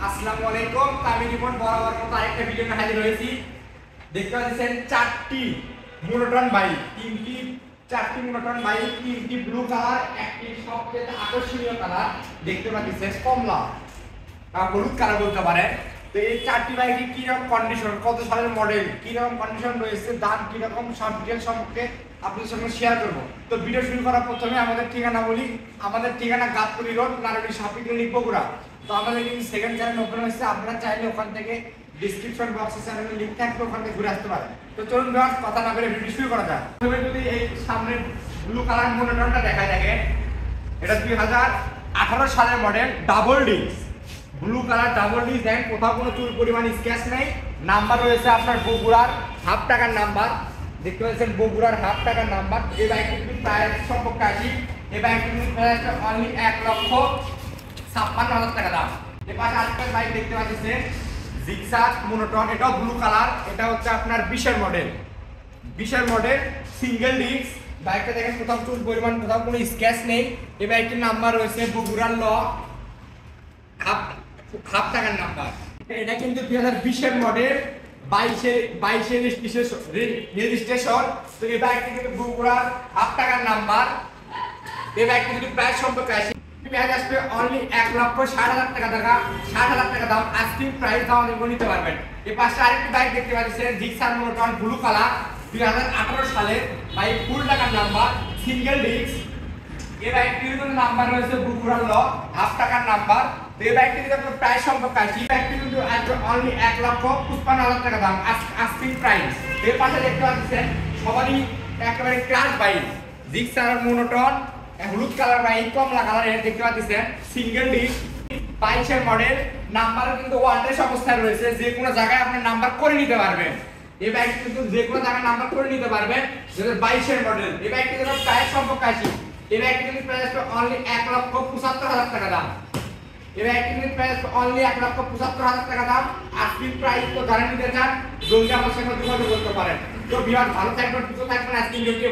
আসসালামু আলাইকুম। আমি রিপন বরাবর মতো আরেকটা ভিডিও নিয়ে হাজির হয়েছি। দেখতে পাচ্ছেন চারটি মোনোটন বাইক, চারটি মোনোটন বাইক, তিনটি ব্লু কালার, একটি সবচেয়ে আকর্ষণীয় কালার দেখতে পাচ্ছেন কমলা বা হলুদ কালার বলতে পারেন। তো এই চারটি বাইকে কিরকম কন্ডিশন, কত সালের মডেল, কিরকম কন্ডিশন রয়েছে, দাম কিরকম, সব ডিটেল সম্পর্কে আপনাদের সঙ্গে শেয়ার করবো। তো ভিডিও শুরু করার প্রথমে আমাদের ঠিকানা বলি। আমাদের ঠিকানা গাবতলী রোড, নারুলি শাপি ক্লিনিক, বগুড়া। তো আমাদের কিন্তু সেকেন্ড চ্যানেল ওপেন হয়েছে, আপনারা চাইলে ওখান থেকে ডিসক্রিপশন বক্সে চ্যানেলের লিঙ্ক থাকবে, ওখান থেকে ঘুরে আসতে পারেন। তো চলুন ভিউয়ার্স, কথা না বলে ভিডিও শুরু করা যাক। প্রথমে যদি এই সামনের ব্লু কালার মোনোটনটা দেখা থাকে, এটা 2018 সালের model, double disc blue colour, double disc. দেখেন কোথাও কোনো চুল পরিমাণ স্ক্র্যাচ নেই। নাম্বার রয়েছে আপনার বগুড়ার হাফ টাকার নাম্বার, দেখতে পাচ্ছেন বগুড়ার হাফ টাকার নাম্বার। এই বাইকটি কিন্তু প্রায় সম্পর্কে আসি, এই বাইকটি কিন্তু প্রায় অনলি 1,56,000 টাকা দাম। এর পাশে আরেকটা বাইক দেখতে পাচ্ছেন জিগসার মোনোটন, এটাও ব্লু কালার। এটা হচ্ছে আপনার 20-এর মডেল সিঙ্গেল ডিস্ক। বাইকটা দেখেন কোথাও চুল পরিমাণ, কোথাও কোনো স্ক্র্যাচ নেই। এই বাইকটির নাম্বার রয়েছে বগুড়ার হাফ টাকার নাম্বার। এটা কিন্তু 2020-এর মডেল, 22 রেজিস্ট্রেশন। তো এই বাইকটি কিন্তু বগুড়ার হাফ টাকার নাম্বার। এই বাইকটি যদি প্রাইস সম্পর্কে আসি, পেঁয়াজ আসবে অনলি 1,60,000 টাকা, 60,000 টাকা দাম। আস্কিং প্রাইস দাম আপনি নিতে পারবেন। এই পাশে আরেকটি বাইক দেখতে পাচ্ছেন জিক্সার মোনোটন ব্লু কালার, 2018 সালের বাইক, ফুল টাকার নাম্বার, সিঙ্গেল ডিস্ক। এই বাইকটির কিন্তু নাম্বার রয়েছে বগুড়ার হাফ টাকার নাম্বার। তো এই বাইকটি যদি আপনার প্রাইস সম্পর্কে আসি, এই বাইকটি কিন্তু অনলি 1,55,000 টাকা দাম, আস্কিং প্রাইস। এর পাশে দেখতে পাচ্ছেন সবারই একেবারে ক্লাস বাইক, জিক্সার মোনোটন হলুদ কালার বাইক, কমলা কালার, দেখতে পাচ্ছেন সিঙ্গেল ডিস্ক, 22-এর মডেল। নাম্বারও কিন্তু ওয়ার্ল্ডের অবস্থায় রয়েছে, যে কোনো জায়গায় আপনি নাম্বার করে নিতে পারবেন। এই বাইকটি কিন্তু যে কোনো জায়গায় নাম্বার করে নিতে পারবেন। 2022-এর মডেল। এই বাইকটি যখন প্রাইস সম্পর্কে আসি, এই বাইকটি কিন্তু প্রাইস অনলি 1,75,000 টাকা দাম। এই বাইকটি কিন্তু প্রাইস অনলি 1,75,000 টাকা দাম। আজকের প্রাইস তো জানে নিতে চান, জলদি আমার সঙ্গে যোগাযোগ করতে পারেন। তো ভিউয়ার ভালো থাকবেন, সুস্থ থাকবেন। আজকে ভিডিওটি